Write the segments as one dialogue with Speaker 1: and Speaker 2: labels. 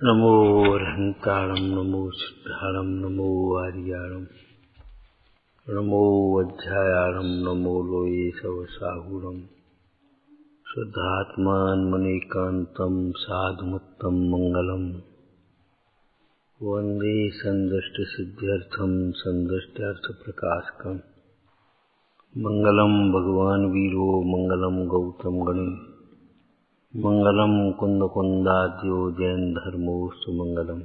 Speaker 1: नमो अरहंताणं नमो सिद्धाणं नमो आर्याणं नमो अध्यायाणं नमो लोये सवसाहुणं शुद्धात्मान्मनेकान्तं साधुमत्तं मंगलम् वन्दे सन्दष्टसिद्ध्यर्थं सन्दष्ट्यार्थप्रकाशकम् मंगलम भगवान वीरो मंगलम गौतम गणे मंगलम कुंद कुंदाद्यो जैन धर्मो सुमंगलम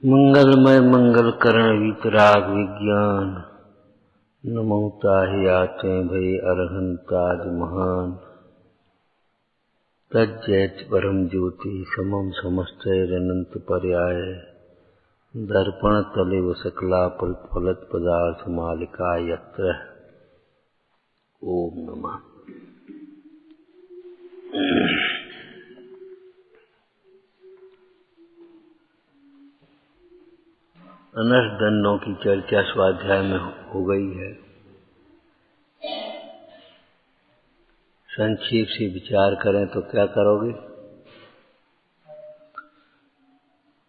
Speaker 1: मंगलमय मंगल करण वीतराग विज्ञान नमोता ही आते भय अरहंताज महान तज्जैत परम ज्योति समम समस्तैरनंत पर्याय दर्पण तलेव सकला फलत पदार्थ मालिका यत्र। ओम नमः। अनर्थ दंडों की चर्चा स्वाध्याय में हो गई है। संक्षेप से विचार करें तो क्या करोगे?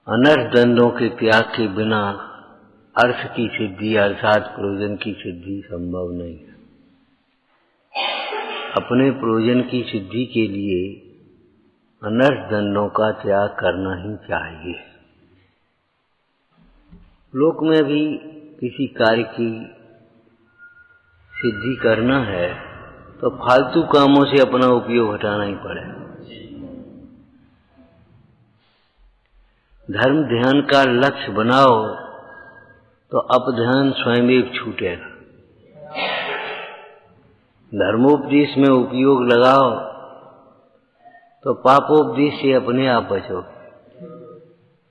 Speaker 1: अनर्थ दंडों के त्याग के बिना अर्थ की सिद्धि अर्थात प्रयोजन की सिद्धि संभव नहीं है। अपने प्रयोजन की सिद्धि के लिए अनर्थ दंडों का त्याग करना ही चाहिए। लोक में भी किसी कार्य की सिद्धि करना है तो फालतू कामों से अपना उपयोग हटाना ही पड़ेगा। धर्म ध्यान का लक्ष्य बनाओ तो अपध्यान स्वयं एक छूटेगा। धर्मोपदेश में उपयोग लगाओ तो पापोपदेश से अपने आप बचो।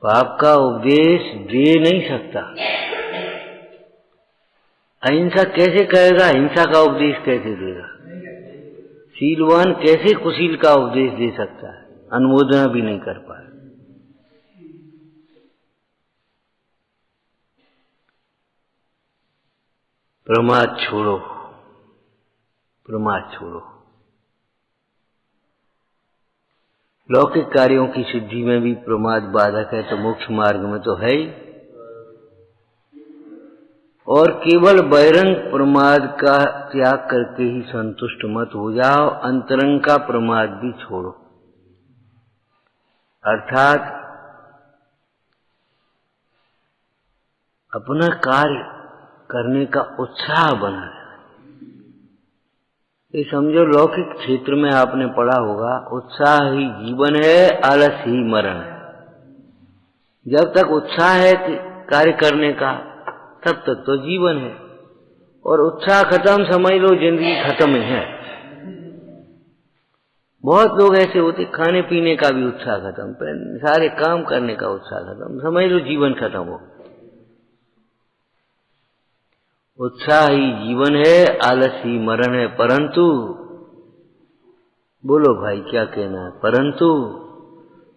Speaker 1: पाप का उपदेश दे नहीं सकता। अहिंसा कैसे कहेगा? हिंसा का उपदेश कैसे देगा? शीलवान कैसे कुशील का उपदेश दे सकता है? अनुमोदना भी नहीं कर पाए। प्रमाद छोड़ो, प्रमाद छोड़ो। लौकिक कार्यों की सिद्धि में भी प्रमाद बाधक है तो मोक्ष मार्ग में तो है ही। और केवल बहिरंग प्रमाद का त्याग करके ही संतुष्ट मत हो जाओ, अंतरंग का प्रमाद भी छोड़ो। अर्थात अपना कार्य करने का उत्साह बना रहे। ये समझो लौकिक क्षेत्र में आपने पढ़ा होगा, उत्साह ही जीवन है, आलस ही मरण है। जब तक उत्साह है कार्य करने का तब तक तो जीवन है, और उत्साह खत्म समझ लो जिंदगी खत्म ही है। बहुत लोग ऐसे होते, खाने पीने का भी उत्साह खत्म, सारे काम करने का उत्साह खत्म, समझ लो जीवन खत्म हो। उत्साह ही जीवन है, आलस ही मरण है। परंतु बोलो भाई क्या कहना है? परंतु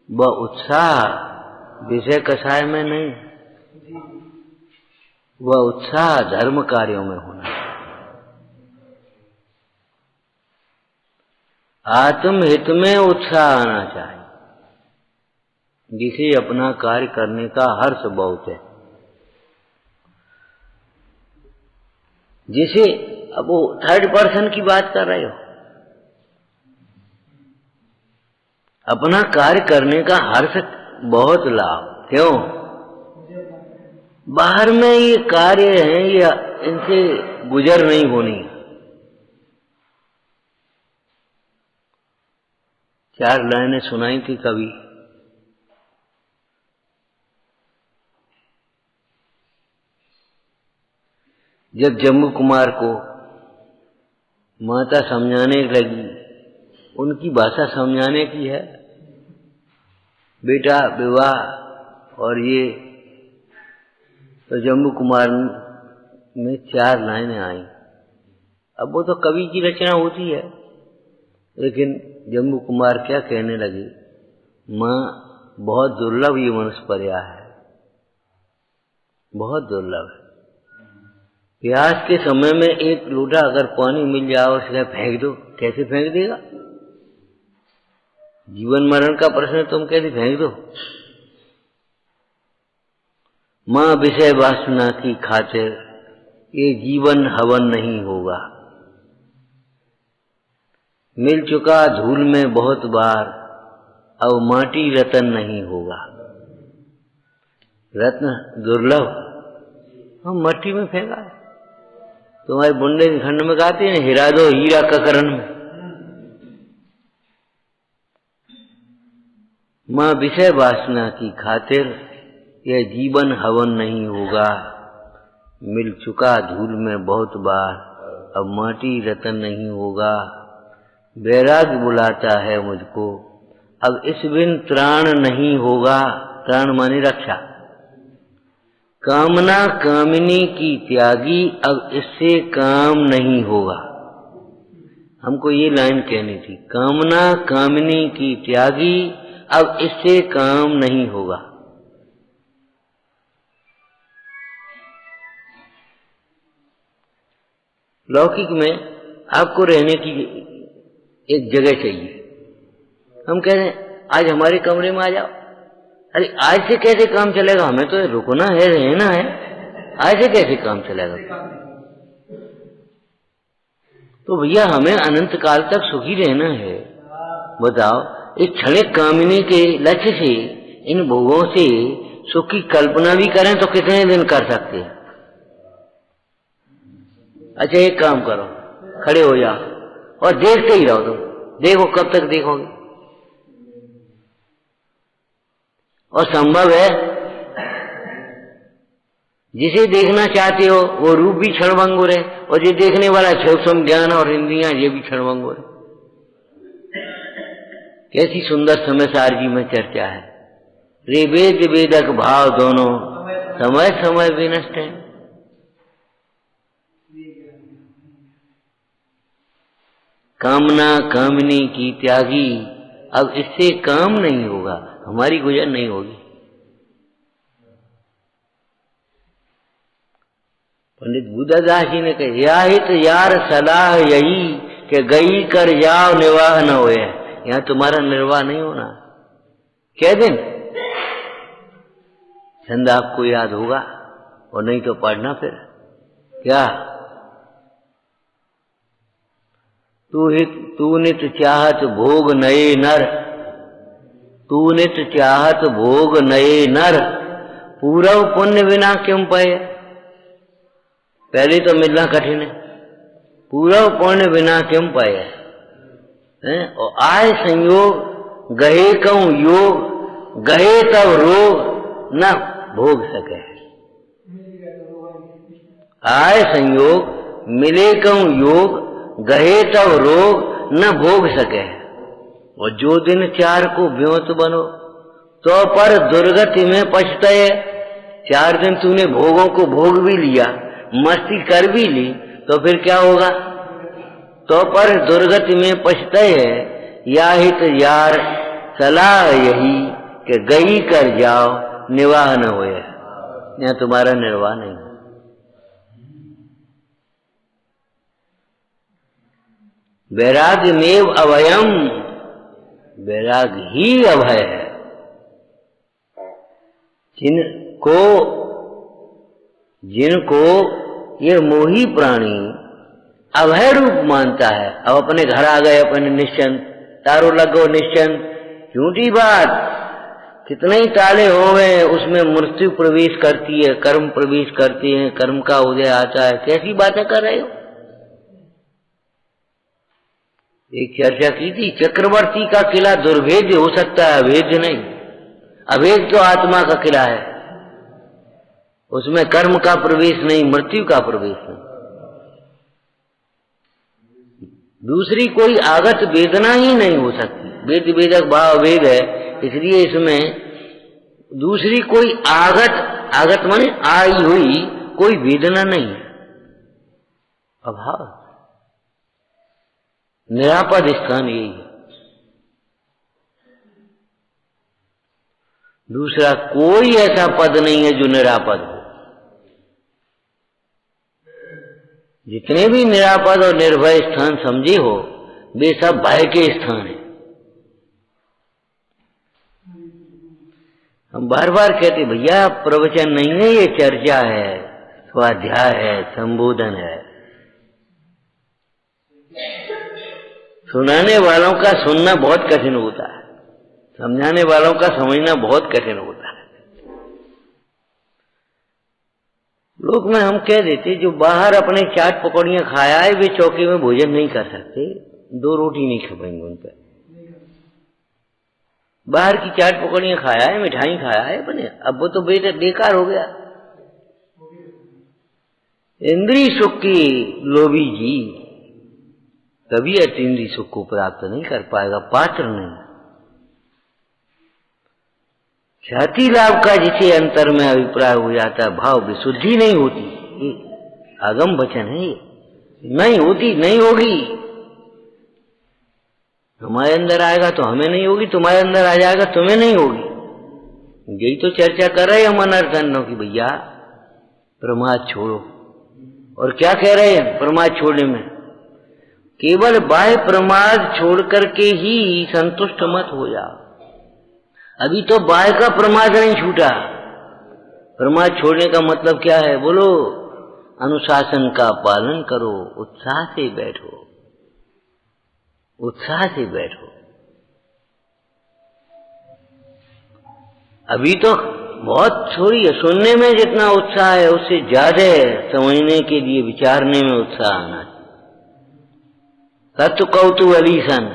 Speaker 1: वह उत्साह विषय कषाय में नहीं, वह उत्साह धर्म कार्यों में होना। आत्महित में उत्साह आना चाहिए, जिसे अपना कार्य करने का हर्ष बहुत है। जैसे अब वो थर्ड पर्सन की बात कर रहे हो, अपना कार्य करने का हर्ष बहुत लाभ। क्यों? बाहर में ये कार्य हैं, ये इनसे गुजर नहीं होनी। 4 लाइनें सुनाई थी कभी। जब जम्मू कुमार को माता समझाने लगी, उनकी भाषा समझाने की है, बेटा विवाह और ये, तो जम्मू कुमार में 4 लाइनें आई। अब वो तो कवि की रचना होती है, लेकिन जम्मू कुमार क्या कहने लगे? माँ, बहुत दुर्लभ ये मनुष्य पर्याय है, बहुत दुर्लभ है। प्यास के समय में एक लोटा अगर पानी मिल जाओ, उसके फेंक दो, कैसे फेंक देगा? जीवन मरण का प्रश्न तुम कैसे फेंक दो? मां विषय वासना की खातिर ये जीवन हवन नहीं होगा। मिल चुका धूल में बहुत बार, अब माटी रतन नहीं होगा। रत्न दुर्लभ हम मट्टी में फेंका है। तुम्हारे बुंदेलखंड में गाते हैं, हिरा दो हीरा ककरन में। मां विषय वासना की खातिर यह जीवन हवन नहीं होगा। मिल चुका धूल में बहुत बार, अब माटी रतन नहीं होगा। वैराग्य बुलाता है मुझको, अब इस बिन त्राण नहीं होगा। त्राण माने रक्षा। कामना कामिनी की त्यागी, अब इससे काम नहीं होगा। हमको ये लाइन कहनी थी, कामना कामिनी की त्यागी, अब इससे काम नहीं होगा। लौकिक में आपको रहने की एक जगह चाहिए। हम कह रहे हैं आज हमारे कमरे में आ जाओ। अरे आज से कैसे काम चलेगा? हमें तो रुकना है, रहना है। आज से कैसे काम चलेगा? तो भैया हमें अनंत काल तक सुखी रहना है। बताओ, इस क्षणिक कामिनी के लक्ष्य से, इन भोगों से सुख की कल्पना भी करें तो कितने दिन कर सकते हैं? अच्छा एक काम करो, खड़े हो जाओ और देखते ही रहो। तुम देखो कब तक देखोगे? और संभव है जिसे देखना चाहते हो वो रूप भी क्षणभंगुर है, और जो देखने वाला सूक्ष्म ज्ञान और इंद्रियां ये भी क्षणभंगुर है। कैसी सुंदर समय सारजी में चर्चा है। रे वेद वेदक भाव दोनों समय समय विनष्ट है। कामना कामिनी की त्यागी, अब इससे काम नहीं होगा, हमारी गुजर नहीं होगी। पंडित बुद्धदास जी ने कहा, या हित यार सलाह यही कि गई कर जाओ निर्वाह न होए। यहां तुम्हारा निर्वाह नहीं होना। क्या दिन छंद आपको याद होगा, और नहीं तो पढ़ना फिर। क्या तू नित चाहत भोग नए नर, तू नित चाहत भोग नए नर, पूरव पुण्य बिना क्यों पाए। पहले तो मिलना कठिन है, पूरव पुण्य बिना क्यों पाए। और आय संयोग गहे कहूं योग, गहे तब रोग न भोग सके। आय संयोग मिले कहूं योग, गहे तब रोग न भोग सके। और जो दिन चार को व्योत बनो, तो पर दुर्गति में पछताए। 4 दिन तूने भोगों को भोग भी लिया, मस्ती कर भी ली, तो फिर क्या होगा? तो पर दुर्गति में पछताए। या हित यार सलाह यही कि गई कर जाओ निर्वाह न होए। यहाँ तुम्हारा निर्वाह नहीं। वैराग्य मेव अभयम, वैराग्य ही अभय है। जिनको ये मोही प्राणी अभय रूप मानता है, अब अपने घर आ गए अपने निश्चिंत, तारो लगो निश्चिंत। झूठी बात, कितने ही ताले हो गए, उसमें मृत्यु प्रवेश करती है, कर्म प्रवेश करते हैं, कर्म का उदय आता है। कैसी बातें कर रहे हो? एक चर्चा की थी, चक्रवर्ती का किला दुर्भेद्य हो सकता है, अभेद्य नहीं। अभेद्य तो आत्मा का किला है, उसमें कर्म का प्रवेश नहीं, मृत्यु का प्रवेश नहीं। दूसरी कोई आगत वेदना ही नहीं हो सकती। वेद वेदक भाव वेद है, इसलिए इसमें दूसरी कोई आगत माने आई हुई कोई वेदना नहीं है। अभाव, निरापद स्थान यही है। दूसरा कोई ऐसा पद नहीं है जो निरापद हो। जितने भी निरापद और निर्भय स्थान समझे हो, वे सब भय के स्थान है। हम बार बार कहते भैया प्रवचन नहीं है, ये चर्चा है, स्वाध्याय है, संबोधन है। सुनाने वालों का सुनना बहुत कठिन होता है, समझाने वालों का समझना बहुत कठिन होता है। लोग में हम कह देते जो बाहर अपने चाट पकौड़ियां खाया है वे चौकी में भोजन नहीं कर सकते, 2 रोटी नहीं खपाएंगे उन पर। बाहर की चाट पकौड़ियां खाया है, मिठाई खाया है बने, अब वो तो बेटा बेकार हो गया। इंद्रिय सुख की लोभी जी कभी अतीन्द्रिय सुख को प्राप्त नहीं कर पाएगा, पात्र नहीं। ख्याति लाभ का जिसे अंतर में अभिप्राय हो जाता है, भाव विशुद्धि नहीं होती। ये आगम वचन है, ये नहीं होती, नहीं होगी। हमारे अंदर आएगा तो हमें नहीं होगी, तुम्हारे अंदर आ जाएगा तुम्हें नहीं होगी। यही तो चर्चा कर रहे हैं हम अनर्थनों की, भैया प्रमाद छोड़ो। और क्या कह रहे हैं प्रमाद छोड़ने में? केवल बाह्य प्रमाद छोड़ करके ही संतुष्ट मत हो जाओ। अभी तो बाह्य का प्रमाद नहीं छूटा। प्रमाद छोड़ने का मतलब क्या है बोलो? अनुशासन का पालन करो, उत्साह से बैठो, उत्साह से बैठो। अभी तो बहुत छोड़ी है, सुनने में जितना उत्साह है उससे ज्यादा समझने के लिए विचारने में उत्साह आना चाहिए। तत्व कौतूहलीसन,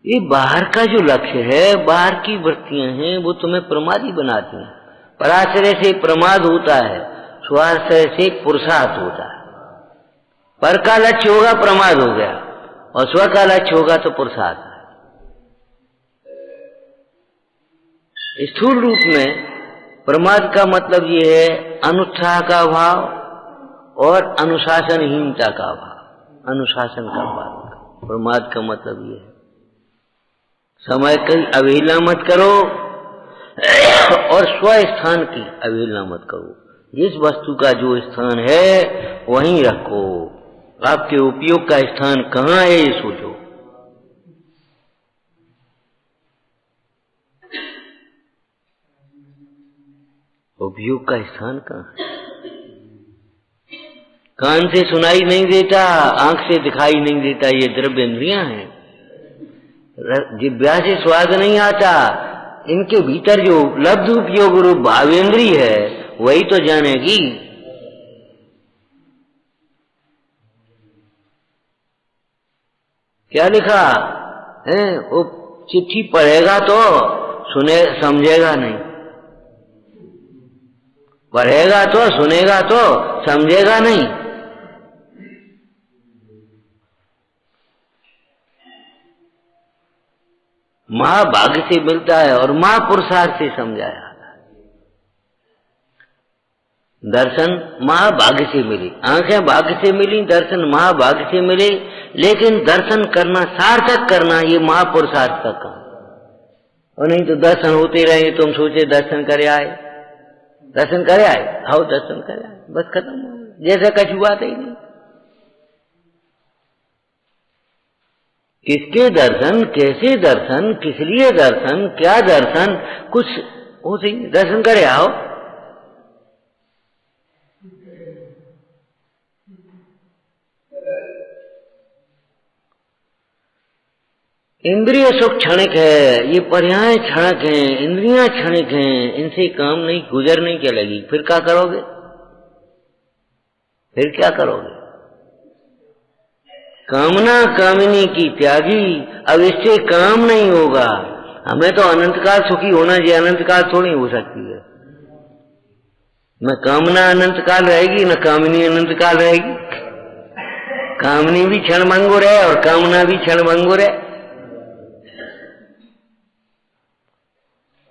Speaker 1: ये बाहर का जो लक्ष्य है, बाहर की वृत्तियां हैं, वो तुम्हें प्रमादी बनाती हैं। पराश्रय से प्रमाद होता है, स्वाश्रय से पुरुषार्थ होता है। पर का लक्ष्य होगा प्रमाद हो गया, और स्व का लक्ष्य होगा तो पुरुषार्थ है। स्थूल रूप में प्रमाद का मतलब ये है अनुत्साह का भाव और अनुशासनहीनता का भाव, अनुशासन का भाव। प्रमाद का मतलब ये है समय की अवहेलना मत करो और स्व स्थान की अवहेलना मत करो। जिस वस्तु का जो स्थान है वहीं रखो। आपके उपयोग का स्थान कहाँ है ये सोचो। उपयोग का स्थान कहाँ है? कान से सुनाई नहीं देता, आंख से दिखाई नहीं देता, ये द्रव्य इंद्रियां हैं। जिह्वा से स्वाद नहीं आता, इनके भीतर जो लब्ध उपयोग रूप भावेंद्रिय है वही तो जानेगी। क्या लिखा है? वो चिट्ठी पढ़ेगा तो सुने, समझेगा नहीं। पढ़ेगा तो सुनेगा तो समझेगा नहीं। महाभाग्य से मिलता है और महापुरुषार्थ से समझाया। दर्शन महाभाग्य से मिली, आंखें भाग्य से मिली, दर्शन महाभाग्य से मिले, लेकिन दर्शन करना, सार्थक करना, ये महापुरुषार्थ का काम। और नहीं तो दर्शन होते रहे, तुम सोचे दर्शन करे आए, दर्शन करे आए, आओ दर्शन करे आए, बस खत्म हो गया, जैसा कछु बात ही नहीं। किसके दर्शन, कैसे दर्शन, किस लिए दर्शन, क्या दर्शन, कुछ हो सही। दर्शन करे आओ, इंद्रिय सुख क्षणिक है, ये पर्याय क्षणिक हैं, इंद्रियां क्षणिक हैं, इनसे काम नहीं, गुजर नहीं चलेगी। फिर क्या करोगे? फिर क्या करोगे? कामना कामिनी की त्यागी, अब इससे काम नहीं होगा। हमें तो अनंतकाल सुखी होना चाहिए, अनंतकाल थोड़ी हो सकती है। न कामना अनंतकाल रहेगी, न कामिनी अनंतकाल रहेगी। कामनी भी क्षणभंगुर है और कामना भी क्षणभंगुर है।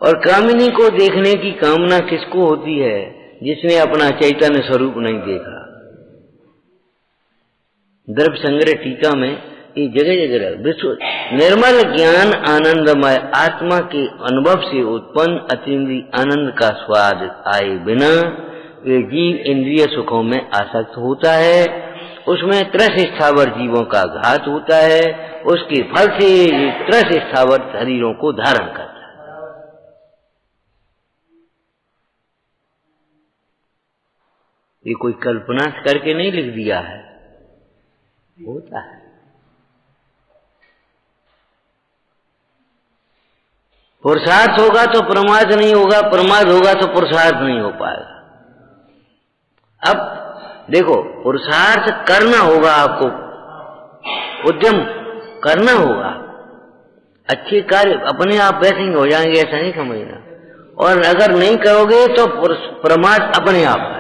Speaker 1: और कामिनी को देखने की कामना किसको होती है? जिसने अपना चैतन्य स्वरूप नहीं देखा। द्रव्य संग्रह टीका में ये जगह जगह विश्व निर्मल ज्ञान आनंदमय आत्मा के अनुभव से उत्पन्न अतीन्द्रिय आनंद का स्वाद आए बिना वे जीव इंद्रिय सुखों में आसक्त होता है उसमें त्रस स्थावर जीवों का घात होता है, उसके फल से ये त्रस स्थावर शरीरों को धारण करता है। ये कोई कल्पना करके नहीं लिख दिया है, होता है। पुरुषार्थ होगा तो प्रमाद नहीं होगा, प्रमाद होगा तो पुरुषार्थ नहीं हो पाएगा। अब देखो, पुरुषार्थ करना होगा, आपको उद्यम करना होगा, अच्छे कार्य अपने आप वैसे ही हो जाएंगे, ऐसा नहीं समझना। और अगर नहीं करोगे तो प्रमाद अपने आप है।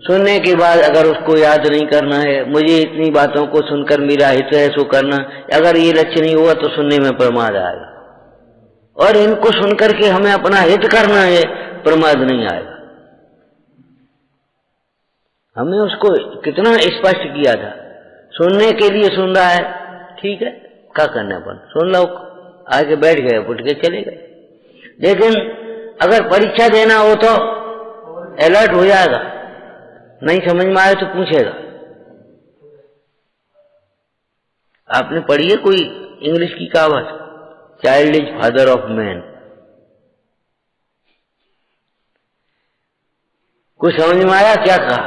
Speaker 1: सुनने के बाद अगर उसको याद नहीं करना है, मुझे इतनी बातों को सुनकर मेरा हित है सो करना, अगर ये लक्ष्य नहीं हुआ तो सुनने में प्रमाद आएगा। और इनको सुनकर के हमें अपना हित करना है, प्रमाद नहीं आएगा। हमने उसको कितना स्पष्ट किया था, सुनने के लिए सुन रहा है, ठीक है, क्या करना अपन, सुन लो, आके बैठ गए, उठ के चले गए। लेकिन अगर परीक्षा देना हो तो अलर्ट हो जाएगा, नहीं समझ में आए तो पूछेगा। आपने पढ़ी है कोई इंग्लिश की कहावत, child is father of man? कुछ समझ में आया क्या कहा?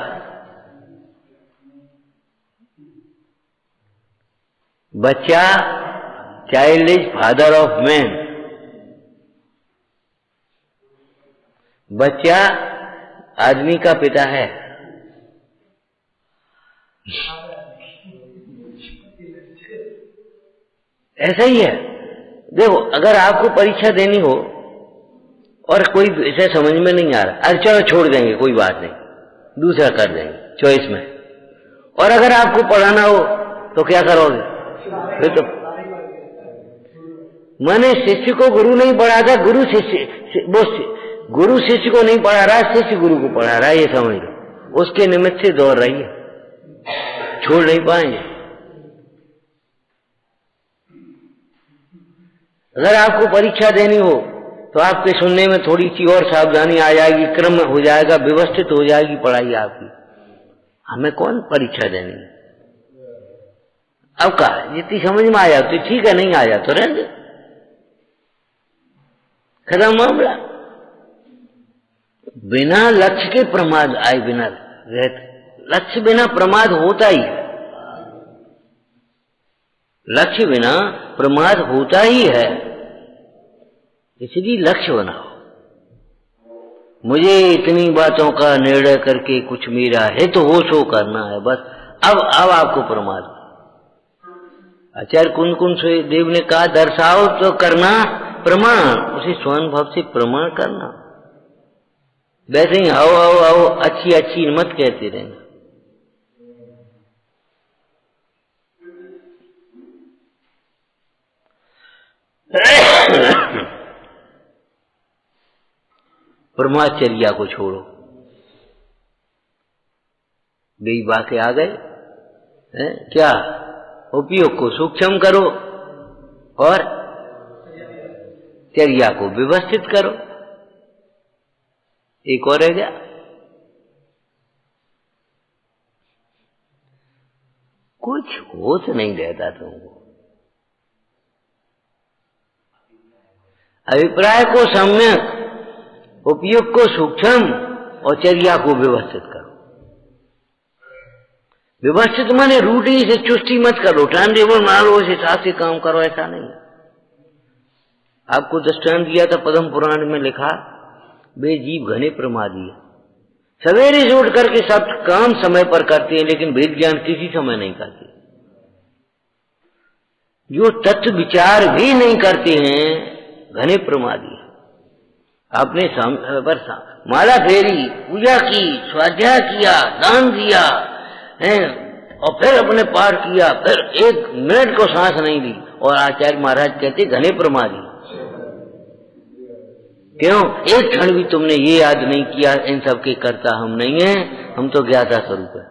Speaker 1: बच्चा child is father of man, बच्चा आदमी का पिता है। ऐसा ही है। देखो, अगर आपको परीक्षा देनी हो और कोई इसे समझ में नहीं आ रहा, अरे चलो छोड़ देंगे, कोई बात नहीं, दूसरा कर देंगे चॉइस में। और अगर आपको पढ़ाना हो तो क्या करोगे? फिर तो मैंने शिष्य को गुरु नहीं पढ़ाता, गुरु शिष्य को नहीं पढ़ा रहा, शिष्य गुरु को पढ़ा रहा है, ये समझ लो। उसके निमित्त से दौड़ रही है, छोड़ नहीं पाएंगे। अगर आपको परीक्षा देनी हो तो आपके सुनने में थोड़ी सी और सावधानी आ जाएगी, क्रम हो जाएगा, व्यवस्थित हो जाएगी पढ़ाई आपकी। हमें कौन परीक्षा देनी है? अब कहा जितनी समझ में आ जाती ठीक है, नहीं आ जाता तो रहने, खत्म मामला। बिना लक्ष्य के प्रमाद आए बिना रहते, लक्ष्य बिना प्रमाद होता ही है, लक्ष्य बिना प्रमाद होता ही है। इसलिए लक्ष्य बनाओ, मुझे इतनी बातों का निर्णय करके कुछ मेरा हित हो सो करना है, बस। अब आपको प्रमाद। आचार्य कुंद देव ने कहा, दर्शाओ तो करना प्रमाण, उसे स्वानुभव से प्रमाण करना। वैसे ही आओ आओ आओ अच्छी अच्छी मत कहते रहना। ब्रह्मचर्या को छोड़ो, बेईबा के आ गए हैं क्या? उपयोग को सूक्ष्म करो और चर्या को व्यवस्थित करो। एक और रह गया, कुछ होश नहीं रहता तुमको। अभिप्राय को सम्यक, उपयोग को सूक्ष्म और चर्या को व्यवस्थित करो। व्यवस्थित माने रूटी से चुस्ती मत करो, टाइम टेबल बना लो, इस हिसाब से काम करो, ऐसा नहीं। आपको दृष्टांत दिया था, पद्म पुराण में लिखा, वे जीव घने प्रमादी है, सवेरे से उठ करके सब काम समय पर करते हैं, लेकिन वेद ज्ञान किसी समय नहीं करते। जो तत्व विचार भी नहीं करते हैं, घने प्रमादी है। आपने पर माला फेरी, पूजा की, स्वाध्याय किया, दान दिया है, और फिर अपने पाठ किया, फिर एक मिनट को सांस नहीं ली, और आचार्य महाराज कहते घने प्रमादी। क्यों? एक क्षण भी तुमने ये याद नहीं किया, इन सब के कर्ता हम नहीं हैं, हम तो ज्ञाता स्वरूप है।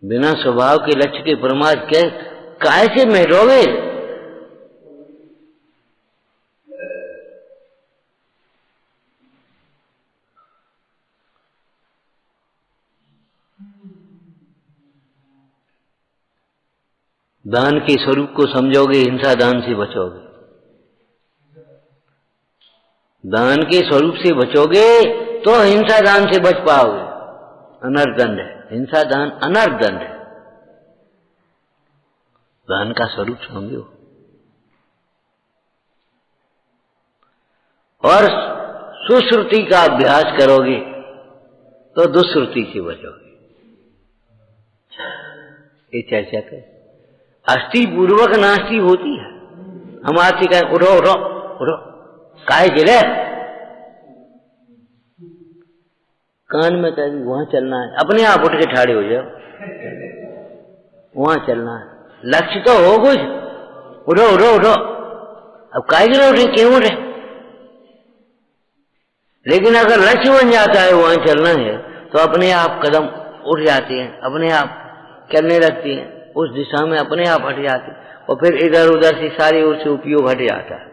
Speaker 1: बिना स्वभाव के लक्ष्य के प्रमाद कैसे में रोगे? दान के स्वरूप को समझोगे, हिंसा दान से बचोगे। दान के स्वरूप से बचोगे तो हिंसा दान से बच पाओगे। अनर्थ दंड है, हिंसा दान अनर्थ दंड है। दान का स्वरूप समझो और सुश्रुति का अभ्यास करोगे तो दुश्रुति से बचोगे। ये चर्चा कर। अस्थि पूर्वक नास्ति होती है। हम आपसे कहें उठो उठो उठो, काहे गिरे, कान में कहें वहां चलना है, अपने आप उठ के ठाड़े हो जाओ, वहां चलना है। लक्ष्य तो हो कुछ, उठो उठो उठो। अब काहे गिरे उठे, क्यों उठे? लेकिन अगर लक्ष्य बन जाता है वहां चलना है तो अपने आप कदम उठ जाते हैं, अपने आप चलने लगते हैं, उस दिशा में अपने आप हट जाते हैं और फिर इधर उधर से सारी ओर से उपयोग हट जाता है।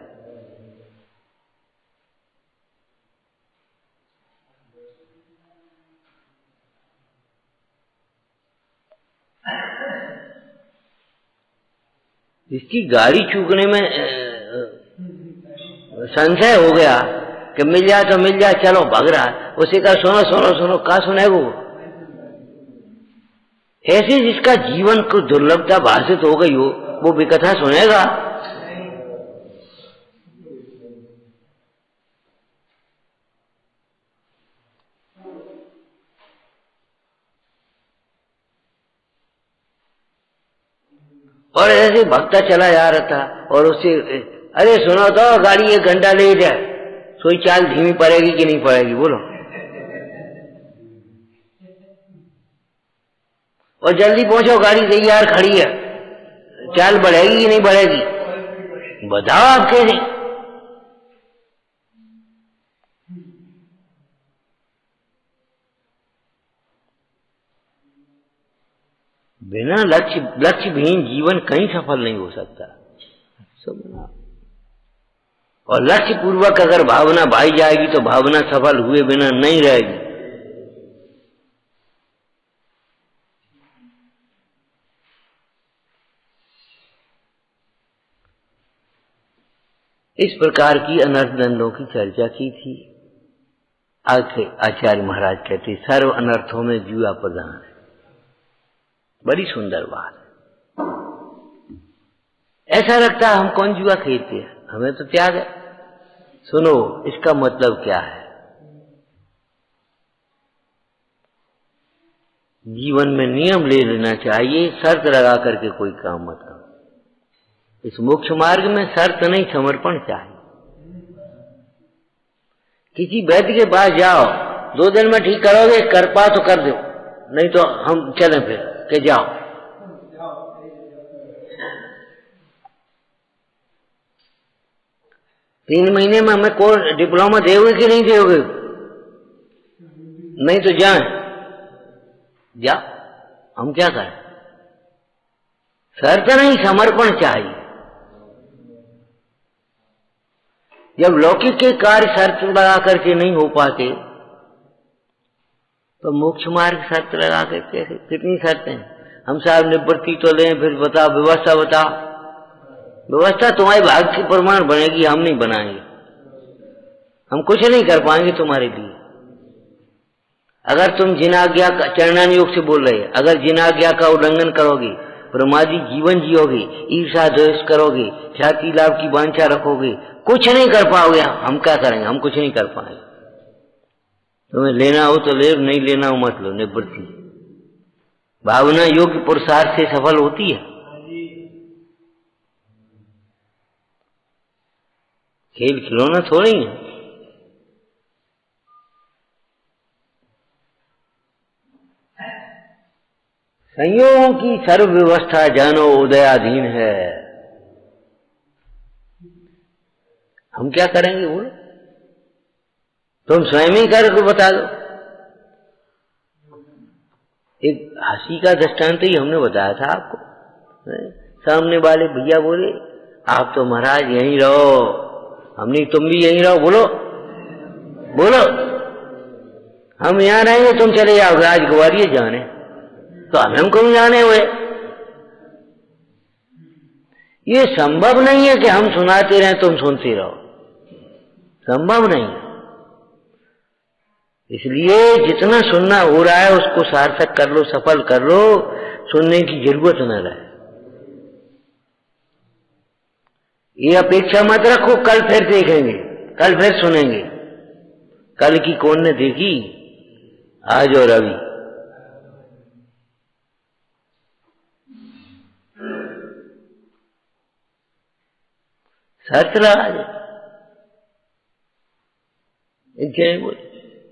Speaker 1: जिसकी गाड़ी चूकने में संशय हो गया कि मिल जाए तो मिल जाए, चलो भाग रहा है, उसे कहा सुनो सुनो सुनो, कहा सुने वो? ऐसे जिसका जीवन को दुर्लभता भाषित हो गई हो वो विकथा सुनेगा? और ऐसे भक्ता चला जा रहा था और उससे अरे सुनो तो गाड़ी 1 घंटा लेट है, सोई चाल धीमी पड़ेगी कि नहीं पड़ेगी बोलो? और जल्दी पहुंचो, गाड़ी तैयार खड़ी है, चाल बढ़ेगी कि नहीं बढ़ेगी? बताओ आप कैसे? बिना लक्ष्य विहीन जीवन कहीं सफल नहीं हो सकता। और लक्ष्य पूर्वक अगर भावना भाई जाएगी तो भावना सफल हुए बिना नहीं रहेगी। इस प्रकार की अनर्थ दंडों की चर्चा की थी। आचार्य महाराज कहते सर्व अनर्थों में जुआ प्रधान है। बड़ी सुंदर बात है। ऐसा लगता है हम कौन जुआ खेलते हैं, हमें तो त्याग है। सुनो इसका मतलब क्या है। जीवन में नियम ले लेना चाहिए, शर्त लगा करके कोई काम मत करो। इस मोक्ष मार्ग में शर्त नहीं, समर्पण चाहिए। किसी वैद्य के पास जाओ, 2 दिन में ठीक करोगे, कर पा तो कर दो, नहीं तो हम चलें फिर के जाओ। तीन महीने में हमें कोर्स डिप्लोमा दोगे कि नहीं दोगे? नहीं तो जाए जाओ, हम क्या करें? शर्त नहीं, समर्पण चाहिए। जब लौकिक के कार्य शर्त लगा करके नहीं हो पाते तो मोक्ष मार्ग शर्त लगा के कैसे? कितनी शर्तें? हम साहब निवृत्ति तो लें, फिर बताओ व्यवस्था बताओ। व्यवस्था तुम्हारे भाग्य के प्रमाण बनेगी, हम नहीं बनाएंगे। हम कुछ नहीं कर पाएंगे तुम्हारे लिए। अगर तुम जिनाज्ञा का, चरणान योग से बोल रहे हैं, अगर जिनाज्ञा का उल्लंघन करोगे, प्रमादी जीवन जियोगे, ईर्षा द्वेष करोगे, ख्याति लाभ की वांछा रखोगे, कुछ नहीं कर पाओगे। हम क्या करेंगे? हम कुछ नहीं कर पाएंगे। तुम्हें लेना हो तो ले, नहीं लेना हो मत लो। निवृत्ति भावना योग्य पुरुषार्थ से सफल होती है। खेल खिलौना थोड़ी है। संयोगों की सर्व व्यवस्था जानो उदयाधीन है। हम क्या करेंगे बोलो? तुम स्वयं ही करके बता दो। एक हंसी का दृष्टांत ही हमने बताया था आपको। सामने वाले भैया बोले आप तो महाराज यहीं रहो, हमने तुम भी यहीं रहो। बोलो बोलो, हम यहाँ रहेंगे, तुम चले जाओ राजकुमारी जाने, तो हमें हमको भी जाने हुए। ये संभव नहीं है कि हम सुनाते रहें तुम सुनते रहो, संभव नहीं। इसलिए जितना सुनना हो रहा है उसको सार्थक कर लो, सफल कर लो, सुनने की जरूरत न रहे। ये अपेक्षा मत रखो कल फिर देखेंगे, कल फिर सुनेंगे। कल की कौन ने देखी, आज और अभी। शर्त लगा दे, बोले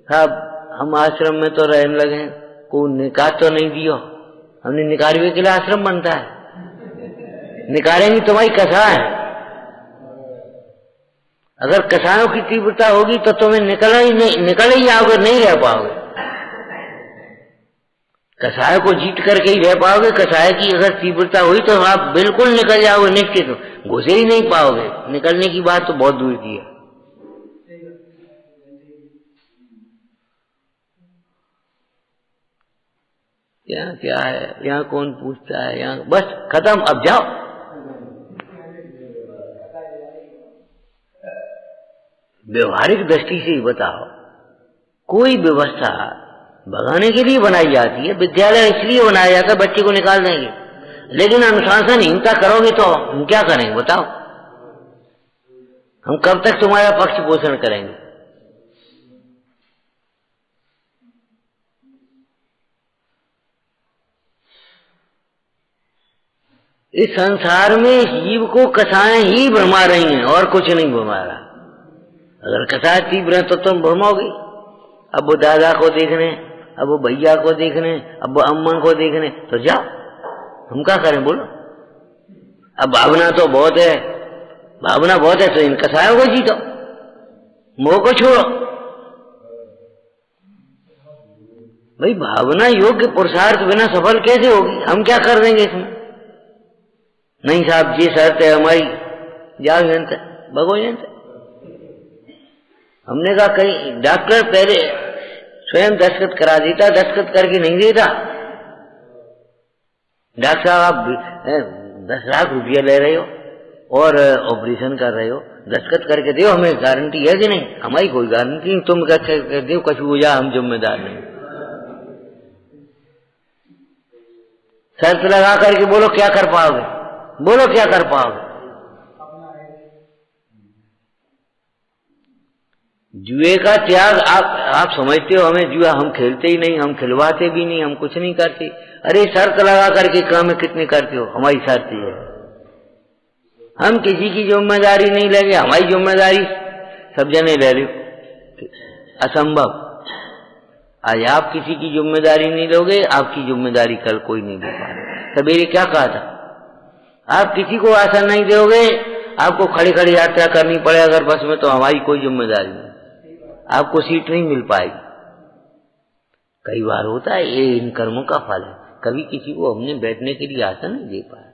Speaker 1: साहब हम आश्रम में तो रहने लगे, को निकाह तो नहीं दियो, हमने निकालने के लिए आश्रम बनता है, निकालेंगी तुम्हारी कथा है। अगर कसायों की तीव्रता होगी तो तुम्हें निकल ही आओगे, नहीं रह पाओगे। कसाय को जीत करके ही रह पाओगे। कसाय की अगर तीव्रता हुई तो आप बिल्कुल निकल जाओगे, निश्चित, घुसे ही नहीं पाओगे। निकलने की बात तो बहुत दूर की है। यहाँ क्या है, यहाँ कौन पूछता है, यहाँ बस खत्म, अब जाओ। व्यवहारिक दृष्टि से ही बताओ, कोई व्यवस्था भगाने के लिए बनाई जाती है। विद्यालय इसलिए बनाया जाता है बच्चे को निकाल देंगे, लेकिन अनुशासनहीनता करोगे तो हम क्या करेंगे बताओ? हम कब तक तुम्हारा पक्ष पोषण करेंगे? इस संसार में जीव को कसाएं ही भरमा रही हैं और कुछ नहीं भरमा रहा। अगर कसाएं तीव्र है तो तुम भरमाओगे। अब वो दादा को देखने, अब वो भैया को देखने, अब वो अम्मा को देखने, तो जाओ, हम क्या करें बोलो? अब भावना तो बहुत है, भावना बहुत है तो इन कसायों को जीतो, मोह को छोड़ो। भाई भावना योग्य पुरुषार्थ बिना सफल कैसे होगी? हम क्या कर देंगे इसमें? नहीं साहब जी शर्त है हमारी, जाओ जनता भगो जनता। हमने कहा कहीं डॉक्टर पहले स्वयं दस्तखत करा देता, दस्तखत करके नहीं देता। डॉक्टर साहब आप 10 लाख रुपया ले रहे हो और ऑपरेशन कर रहे हो, दस्तखत करके दो, हमें गारंटी है कि नहीं? हमारी कोई गारंटी नहीं, तुम कर दो, कुछ हो जाए हम जिम्मेदार नहीं। शर्त लगा करके बोलो क्या कर पाओगे, बोलो क्या कर पाओगे? जुए का त्याग आप समझते हो हमें जुआ, हम खेलते ही नहीं, हम खिलवाते भी नहीं, हम कुछ नहीं करते। अरे शर्त लगा करके काम में कितने करते हो? हमारी शर्त है हम किसी की जिम्मेदारी नहीं लेंगे, हमारी जिम्मेदारी सब जने ले लो। असंभव। आज आप किसी की जिम्मेदारी नहीं लोगे, आपकी जिम्मेदारी कल कोई नहीं ले पाएगा। सवेरे क्या कहा था? आप किसी को आसन नहीं दोगे, आपको खड़ी खड़ी यात्रा करनी पड़े अगर बस में, तो हमारी कोई जिम्मेदारी नहीं, आपको सीट नहीं मिल पाएगी। कई बार होता है, ये इन कर्मों का फल है। कभी किसी को हमने बैठने के लिए आसन नहीं दे पाया।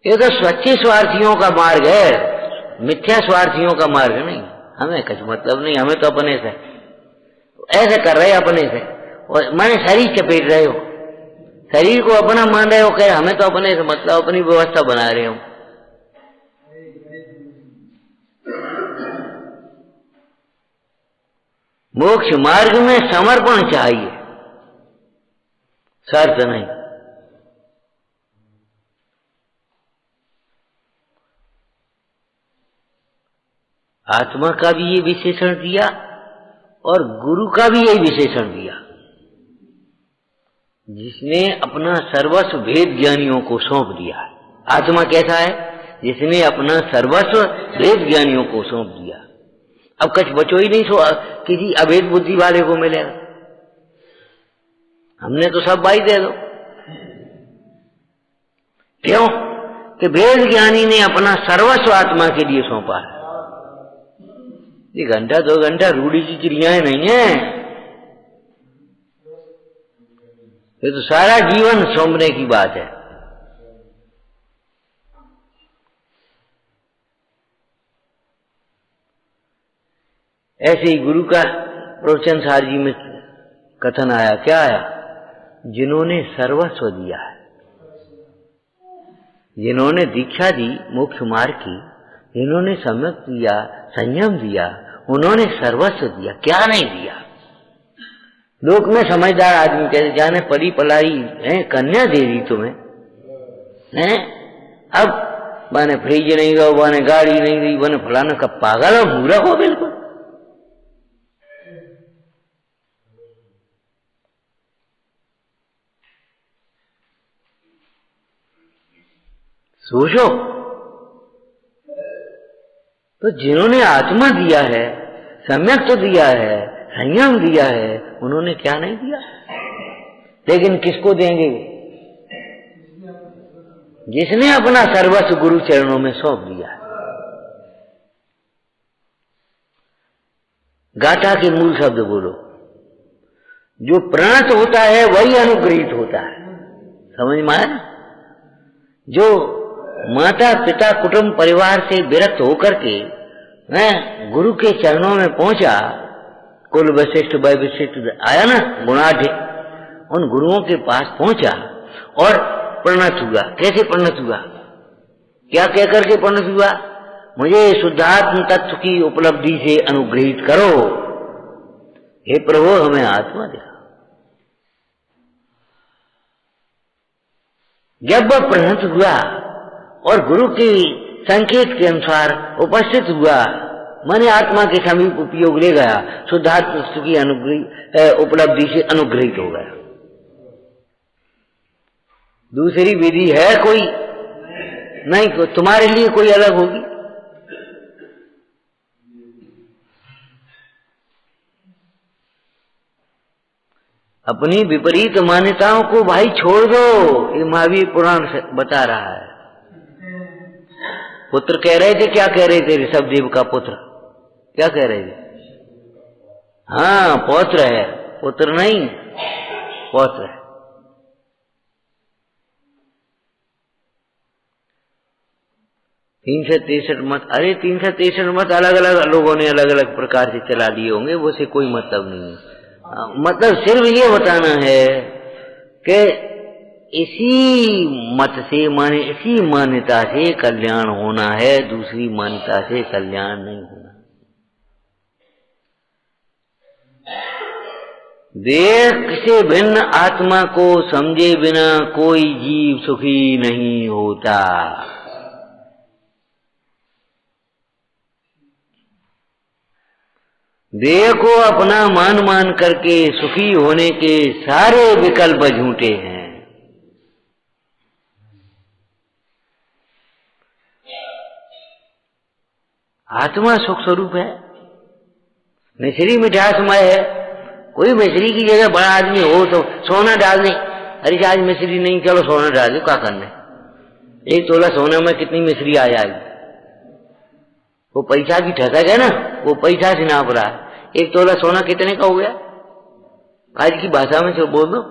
Speaker 1: ये तो स्वच्छ स्वार्थियों का मार्ग है, मिथ्या स्वार्थियों का मार्ग नहीं। हमें कुछ मतलब नहीं, हमें तो अपने से ऐसे कर रहे अपने से, और मैंने शरीर चपेट रहे हो, शरीर को अपना मान रहे हो, कह हमें तो अपने से मतलब, अपनी व्यवस्था बना रहे हो। मोक्ष मार्ग में समर्पण चाहिए, शर्त नहीं। आत्मा का भी ये विशेषण दिया और गुरु का भी यही विशेषण दिया, जिसने अपना सर्वस्व वेद ज्ञानियों को सौंप दिया है। आत्मा कैसा है? जिसने अपना सर्वस्व वेद ज्ञानियों को सौंप दिया। अब कुछ बचो ही नहीं, किसी अभेद बुद्धि वाले को मिलेगा। हमने तो सब बाई दे दो। क्यों? कि वेद ज्ञानी ने अपना सर्वस्व आत्मा के लिए सौंपा है। ये घंटा 2 घंटा रूढ़ी की क्रियाएं नहीं है, ये तो सारा जीवन सौंपने की बात है। ऐसे ही गुरु का प्रवचन सार जी में कथन आया, क्या आया? जिन्होंने सर्वस्व दिया है, जिन्होंने दीक्षा दी मोक्ष मार्ग की, जिन्होंने सम्यक दिया, संयम दिया, उन्होंने सर्वस्व दिया, क्या नहीं दिया। लोक में समझदार आदमी कहते जाने परी पलाई है, कन्या दे दी तुम्हें हैं, अब मैंने फ्रिज नहीं दो, मैंने गाड़ी नहीं दी, मैंने फलाना, का पागल हो, मूर्ख हो बिल्कुल। सोचो तो जिन्होंने आत्मा दिया है, सम्यक तो दिया है, संयम दिया है, उन्होंने क्या नहीं दिया। लेकिन किसको देंगे? जिसने अपना सर्वस्व गुरु चरणों में सौंप दिया। गाथा के मूल शब्द बोलो। जो प्रणत होता है वही अनुग्रहित होता है, समझ में आया? जो माता पिता कुटुंब परिवार से विरक्त होकर के गुरु के चरणों में पहुंचा, कुल वशिष्ठ वय विशिष्ट आया ना गुणाढ़, उन गुरुओं के पास पहुंचा और प्रणत हुआ। कैसे प्रणत हुआ? क्या कह करके प्रणत हुआ? मुझे शुद्धात्म तत्व की उपलब्धि से अनुग्रहित करो, हे प्रभु हमें आत्मा दे। जब वह प्रणत हुआ और गुरु के संकेत के अनुसार उपस्थित हुआ, माने आत्मा के समीप उपयोग ले गया, शुद्धात्म तत्व की उपलब्धि से अनुग्रहित हो गया। दूसरी विधि है कोई नहीं, तुम्हारे लिए कोई अलग होगी? अपनी विपरीत मान्यताओं को भाई छोड़ दो, ये महावीर पुराण बता रहा है। पुत्र कह रहे थे, क्या कह रहे थे? ऋषभदेव का पुत्र क्या कह रहे थे? हाँ पौत्र है, पुत्र नहीं पौत्र है। 363 मत, अरे 363 मत अलग अलग लोगों ने अलग अलग प्रकार से चला लिए होंगे, वो से कोई मतलब नहीं है। मतलब सिर्फ ये बताना है कि इसी मत से, माने इसी मान्यता से कल्याण होना है, दूसरी मान्यता से कल्याण नहीं होना। देह से भिन्न आत्मा को समझे बिना कोई जीव सुखी नहीं होता। देह को अपना मान मान करके सुखी होने के सारे विकल्प झूठे हैं। आत्मा सुख स्वरूप है, मिश्री मिठासमय है। कोई मिश्री की जगह बड़ा आदमी हो तो सोना डाल दे, अरे आज मिश्री नहीं, चलो सोना डाल दो, क्या करना? 1 तोला सोना में कितनी मिश्री आ जाएगी? वो पैसा की ठगक है ना, वो पैसा से नाप रहा है। 1 तोला सोना कितने का हो गया? आज की भाषा में से बोल दो,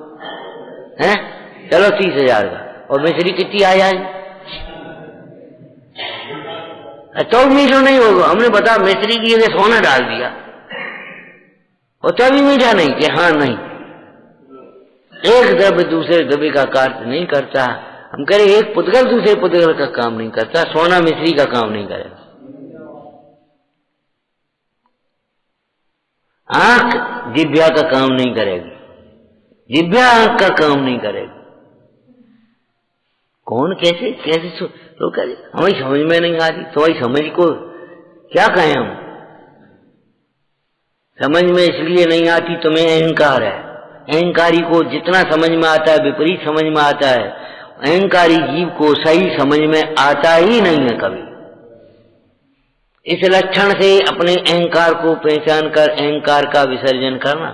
Speaker 1: हैं? चलो 30,000 का, और मिश्री कितनी आ जाएगी? तो मीठा नहीं होगा। हमने बता मिश्री की जगह सोना डाल दिया और तभी मीठा नहीं कि हाँ नहीं। एक द्रव्य दूसरे द्रव्य का कार्य नहीं करता। हम कह रहे एक पुद्गल दूसरे पुद्गल का काम नहीं करता, सोना मिश्री का काम नहीं करेगा। आंख जिभ्या का काम नहीं करेगी, जिभ्या आंख का काम नहीं करेगी। कौन कैसे कैसे तो कह हमें समझ में नहीं आ रही, तो समझ को क्या कहें हम? समझ में इसलिए नहीं आती तुम्हें अहंकार है। अहंकारी को जितना समझ में आता है विपरीत समझ में आता है। अहंकारी जीव को सही समझ में आता ही नहीं है कभी। इस लक्षण से अपने अहंकार को पहचान कर अहंकार का विसर्जन करना।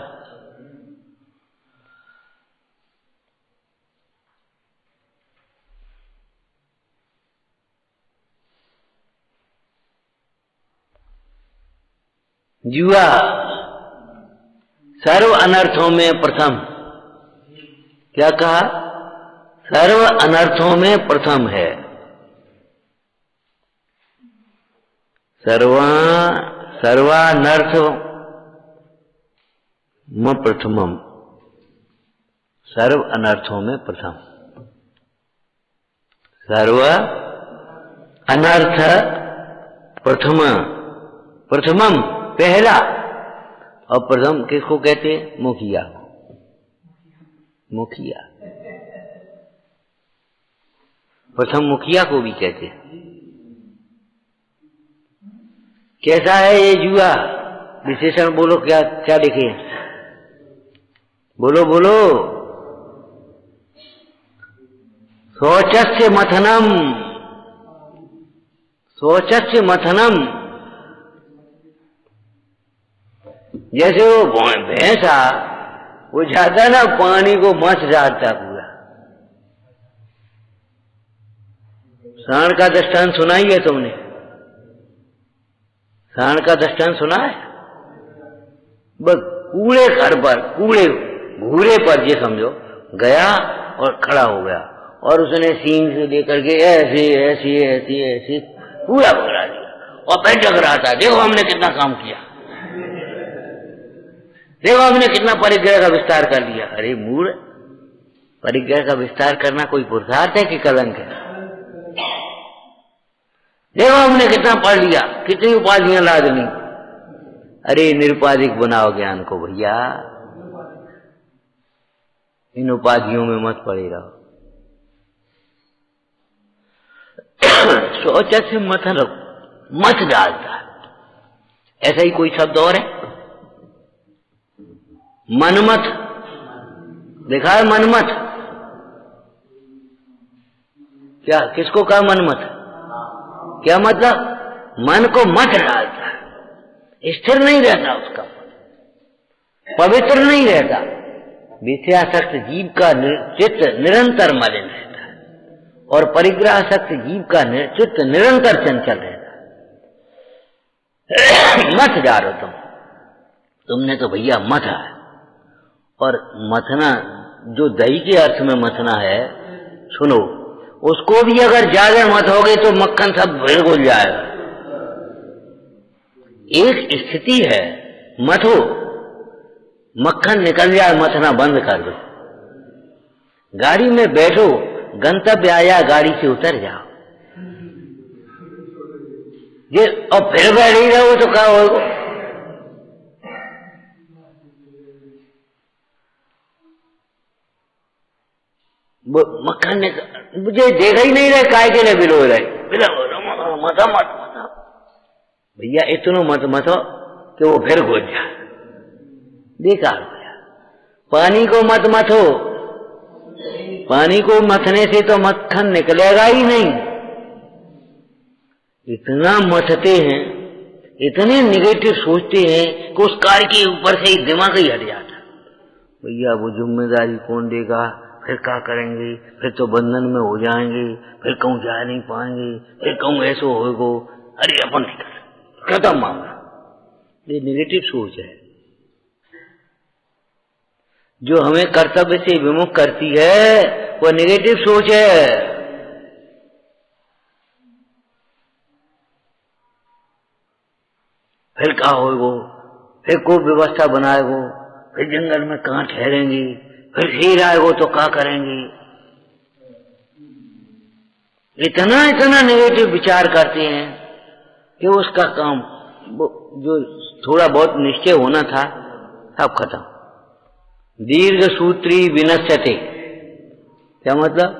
Speaker 1: जुआ सर्व अनर्थों में प्रथम, क्या कहा? सर्व अनर्थों में प्रथम है। सर्वानर्थ में प्रथमम, सर्व अनर्थों में प्रथम। सर्व अनर्थ प्रथमम पहला। और प्रथम किसको कहते हैं? मुखिया। मुखिया प्रथम मुखिया को भी कहते हैं। कैसा है ये जुआ? विशेषण बोलो, क्या क्या लिखे? बोलो बोलो। शौचस्य मथनम, शौचस्य मथनम। जैसे वो भैंसा वो जाता ना पानी को मथ जाता पूरा। सांड का दृष्टांत सुनाई है तुमने? सांड का दृष्टांत सुना है? बस कूड़े घर पर, कूड़े घूरे पर ये समझो गया और खड़ा हो गया और उसने सींग से लेकर के ऐसे ऐसी ऐसी ऐसी पूरा पकड़ा दिया और फिर जग रहा था, देखो हमने कितना काम किया, देखो हमने कितना परिग्रह का विस्तार कर दिया। अरे मूढ़, परिग्रह का विस्तार करना कोई पुरुषार्थ है कि कलंक है? देखो हमने कितना पढ़ लिया, कितनी उपाधियां लाद ली। अरे निरुपाधिक बनाओ ज्ञान को भैया, इन उपाधियों में मत पड़े रहो। सोच से मत डालता, ऐसा ही कोई शब्द और है? मनमत, देखा है मनमत? क्या, किसको कहा मनमत? क्या मतलब? मन को मत डालता, स्थिर नहीं रहता, उसका पवित्र नहीं रहता। विषयासक्त जीव का चित्त निरंतर मलिन रहता है और परिग्रहासक्त जीव का चित्त निरंतर चंचल रहता है। मत डालो तुमने तो भैया मथा है। और मथना जो दही के अर्थ में मथना है, सुनो, उसको भी अगर ज्यादा मथोगे तो मक्खन सब घुल जाएगा। एक स्थिति है, मथो, मक्खन निकल जाए, मथना बंद कर दो। गाड़ी में बैठो, गंतव्य आया, गाड़ी से उतर जाओ। ये और फिर बैठ ही रहो तो क्या होगा? मक्खन ने मुझे देखा ही नहीं रहे, काय के लिए बिलो रहे, मत भैया, इतना मत मतो कि वो फिर घुस जाए, बेकार हो गया। पानी को मत मथो, पानी को मथने से तो मक्खन निकलेगा ही नहीं। इतना मथते हैं, इतने निगेटिव सोचते हैं कि उस कार्य के ऊपर से ही दिमाग ही हट जाता। भैया वो जिम्मेदारी कौन देगा, फिर क्या करेंगे, फिर तो बंधन में हो जाएंगे, फिर कहूं जा नहीं पाएंगे, फिर कहूं ऐसा होगा। अरे अपन नहीं कर, खत्म मामला। ये निगेटिव सोच है जो हमें कर्तव्य से विमुख करती है, वो निगेटिव सोच है। फिर क्या होगा, फिर कोई व्यवस्था बनाएगो, फिर जंगल में कहाँ ठहरेंगे, फिर शेर आएगो तो क्या करेंगे। इतना इतना नेगेटिव विचार करते हैं कि उसका काम, जो थोड़ा बहुत निश्चय होना था, सब खत्म। दीर्घ सूत्री विनश्यते, क्या मतलब?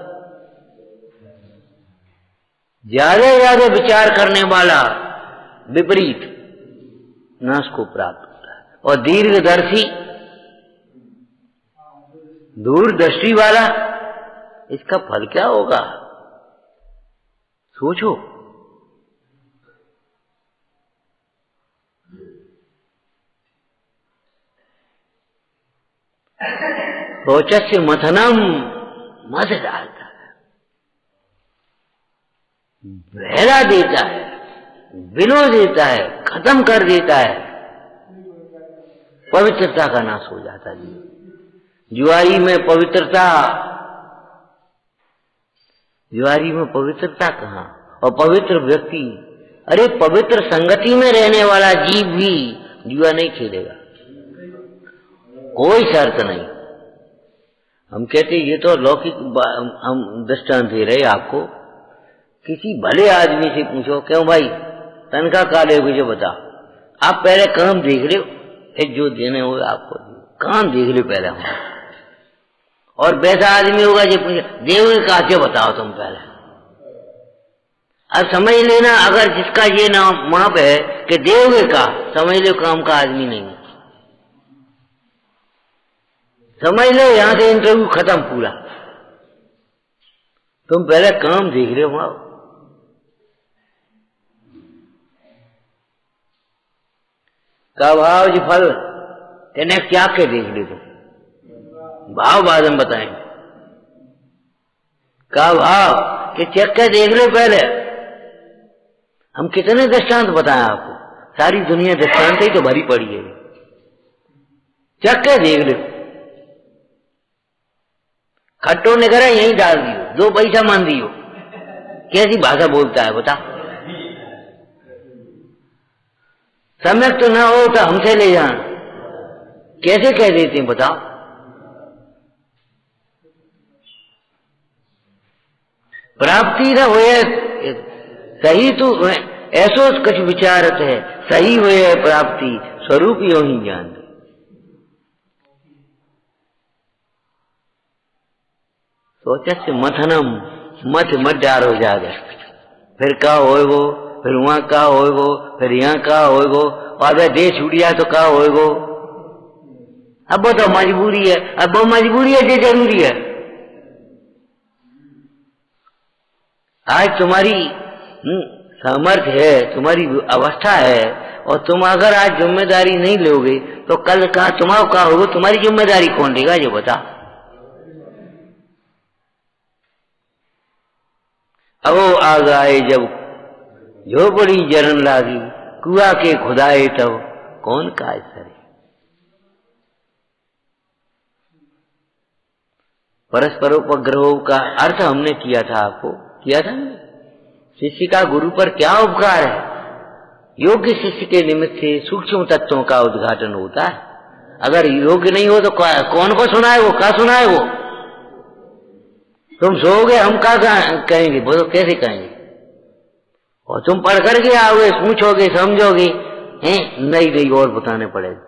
Speaker 1: ज्यादा विचार करने वाला विपरीत नाश को प्राप्त होता है, और दीर्घदर्शी, दूरदृष्टि वाला, इसका फल क्या होगा? सोचो। शौचस्य मथनम, मत डालता है, बहरा देता है, बिलो देता है, खत्म कर देता है, पवित्रता का नाश हो जाता है। जुआरी में पवित्रता, जुआरी में पवित्रता कहाँ? और पवित्र व्यक्ति, अरे पवित्र संगति में रहने वाला जीव भी जुआ नहीं खेलेगा, कोई शर्त नहीं। हम कहते ये तो लौकिक हम दृष्टांत दे रहे आपको, किसी भले आदमी से पूछो, क्यों भाई तनख्वाह का लोगे जो बता, आप पहले काम देख रहे हो, फिर जो देने हो आपको काम देख लो पहले हमारा। और वैसा आदमी होगा जो पूछे देवोगे का क्या बताओ तुम पहले। अब समझ लेना, अगर जिसका ये नाम माप है कि देवोगे का, समझ लो काम का आदमी नहीं है। समझ लो यहां से इंटरव्यू खत्म पूरा। तुम पहले काम देख रहे हो, का भाव जी फल तेने क्या के देख ली तुम, भाव बाद में बताएंगे। का भाव कि चेक के देख लो पहले। हम कितने दृष्टांत बताएं आपको, सारी दुनिया दृष्टांत ही तो भरी पड़ी है। चेक के देख लो, खट्टो ने करे यहीं डाल दियो, 2 पैसा मान दियो। कैसी भाषा बोलता है बता। सम्यक तो ना हो तो हमसे ले जाना, कैसे कह देते हैं बताओ। प्राप्ति न होए सही तो ऐसो कुछ विचारत है, सही होए प्राप्ति स्वरूप यो ही जान दे। सोचा से मथनम मत डार हो जाएगा, फिर का होएगो, फिर वहां का होएगो, फिर यहाँ का होएगो, और वह देश छूटिया तो का होएगो। अब वो तो मजबूरी है, अब वो मजबूरी है जो जरूरी है। आज तुम्हारी सामर्थ्य है, तुम्हारी अवस्था है, और तुम अगर आज जिम्मेदारी नहीं लोगे तो कल का तुम्हारा का होगा, तुम्हारी जिम्मेदारी कौन लेगा ये बता। अब वो आग आए जब झोपड़ी जरन लागी, कुआ के खुदाए तब कौन काज करे। परस्परोपग्रहों का अर्थ हमने किया था, आपको किया था। शिष्य का गुरु पर क्या उपकार है। योग्य शिष्य के निमित्त से सूक्ष्म तत्वों का उद्घाटन होता है। अगर योग्य नहीं हो तो कौन को सुनाए वो, क्या सुनाए वो। तुम सोओगे हम क्या कहेंगे, बोलो कैसे कहेंगे। और तुम पढ़ करके आओगे, पूछोगे, समझोगे, हैं नहीं और बताने पड़ेगा।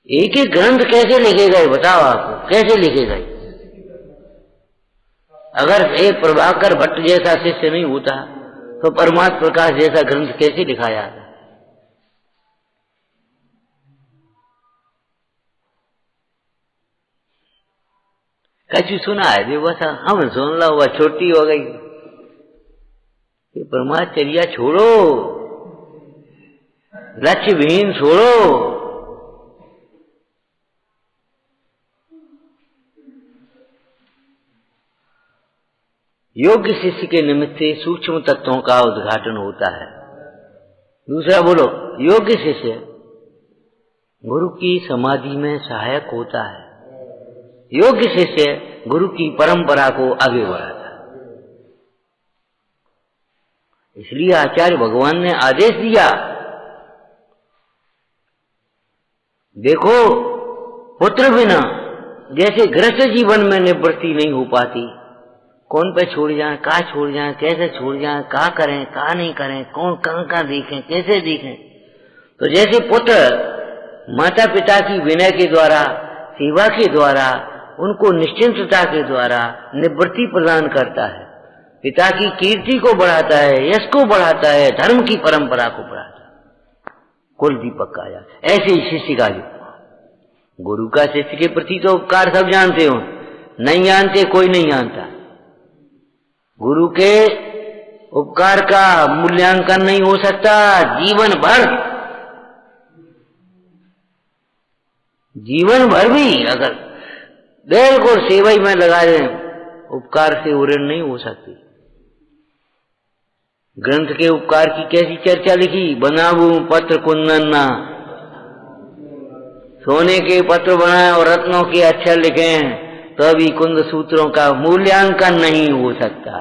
Speaker 1: एक एक ग्रंथ कैसे लिखे गए बताओ आपको, कैसे लिखे गए। अगर एक प्रभाकर भट्ट जैसा शिष्य नहीं होता तो परमात्मा प्रकाश जैसा ग्रंथ कैसे लिखा जाता। कछु सुना है जो बस हम सुन लो, वह छोटी हो गई। ये परमाचर्या छोड़ो, लक्ष्य विहीन छोड़ो। योग्य शिष्य के निमित्त से सूक्ष्म तत्वों का उद्घाटन होता है। दूसरा बोलो, योग्य शिष्य गुरु की समाधि में सहायक होता है। योग्य शिष्य गुरु की परंपरा को आगे बढ़ाता है। इसलिए आचार्य भगवान ने आदेश दिया, देखो पुत्र बिना जैसे गृहस्थ जीवन में निवृत्ति नहीं हो पाती, कौन पे छोड़ जाए, कहाँ छोड़ जाए, कैसे छोड़ जाए, कहाँ करें, कहाँ नहीं करें, कौन कहाँ देखें, कैसे देखें। तो जैसे पुत्र माता पिता की विनय के द्वारा, सेवा के द्वारा, उनको निश्चिंतता के द्वारा निवृत्ति प्रदान करता है, पिता की कीर्ति को बढ़ाता है, यश को बढ़ाता है, धर्म की परंपरा को बढ़ाता है, कुल दीपक का जाता। ऐसे ही शिष्य का जो गुरु का शिष्य के प्रति तो उपकार सब जानते हो, नहीं जानते कोई नहीं जानता। गुरु के उपकार का मूल्यांकन नहीं हो सकता जीवन भर भी अगर दिल को सेवा में लगा दें, उपकार से उड़न नहीं हो सकती। ग्रंथ के उपकार की कैसी चर्चा लिखी, बनाऊ पत्र कुंदन ना, सोने के पत्र बनाए और रत्नों के अक्षर लिखे हैं तो अभी कुंद सूत्रों का मूल्यांकन नहीं हो सकता।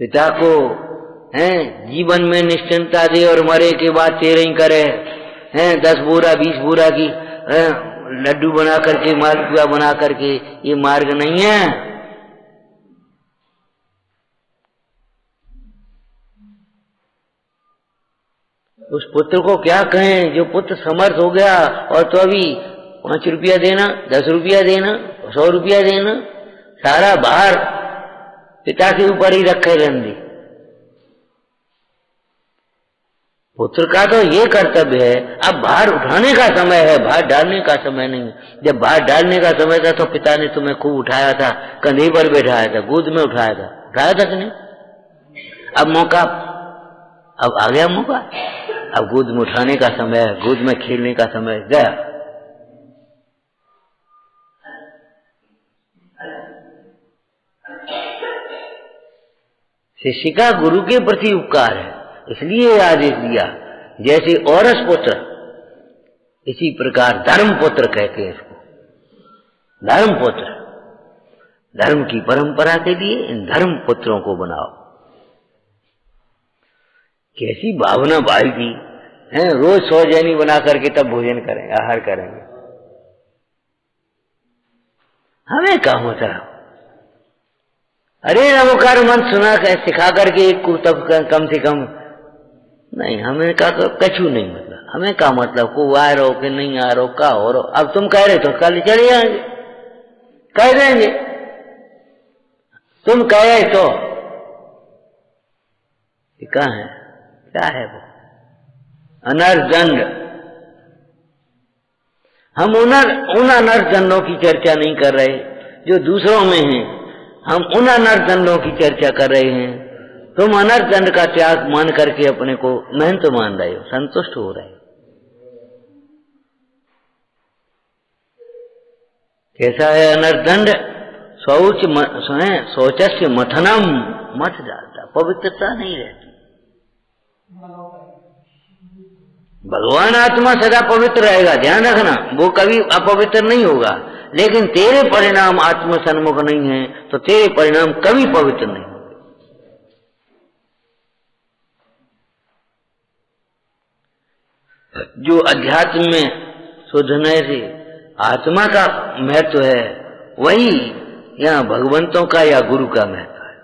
Speaker 1: पिता को जीवन में निश्चिंता दे और मरे के बाद तेरे ही करे, 10 बोरा 20 बोरा की लड्डू बना करके, मालपुआ बना करके, ये मार्ग नहीं है। उस पुत्र को क्या कहें जो पुत्र समर्थ हो गया और तो अभी 5 रुपया देना, 10 रुपया देना, 100 रुपया देना, सारा भार पिता के ऊपर ही रखे रहने। पुत्र का तो ये कर्तव्य है। अब भार उठाने का समय है, भार डालने का समय नहीं। जब भार डालने का समय था तो पिता ने तुम्हें खूब उठाया था, कंधे पर बैठाया था, गोद में उठाया था कि नहीं? अब मौका, अब आ गया मौका, अब गोद में उठाने का समय है, गोद में खेलने का समय गया। शिष्य का गुरु के प्रति उपकार है, इसलिए आदेश दिया। जैसे औरस पुत्र, इसी प्रकार धर्म पुत्र कहते हैं इसको। धर्म पुत्र, धर्म की परंपरा के लिए इन धर्म पुत्रों को बनाओ। कैसी भावना भाई की है, रोज 100 जैनी बना करके तब भोजन करेंगे, आहार करेंगे। हमें क्या मतलब? अरे नमोकार मंत्र सुना सिखा करके एक को तब कम से कम नहीं, हमें का कछु नहीं मतलब। हमें का मतलब को आ रहो कि नहीं आ रहो, का हो रहो। अब तुम कह रहे तो कल चले आएंगे, कह देंगे। तुम कह रहे तो कहाँ है, क्या है वो अनर्थ दंड। हम उन अनर्थ दंडों की चर्चा नहीं कर रहे जो दूसरों में हैं, हम उन अनर्थ दंडों की चर्चा कर रहे हैं। तुम अनर्थ दंड का त्याग मान करके अपने को मेहनत मान रहे हो, संतुष्ट हो रहे हो। कैसा है अनर्थ दंड? शौचस्य मथनम, मथ डालता, पवित्रता नहीं रहती। भगवान आत्मा सदा पवित्र रहेगा, ध्यान रखना, वो कभी अपवित्र नहीं होगा। लेकिन तेरे परिणाम आत्म सन्मुख नहीं है तो तेरे परिणाम कभी पवित्र नहीं होंगे। जो अध्यात्म में शोधने से आत्मा का महत्व है, वही यहाँ भगवंतों का या गुरु का महत्व है।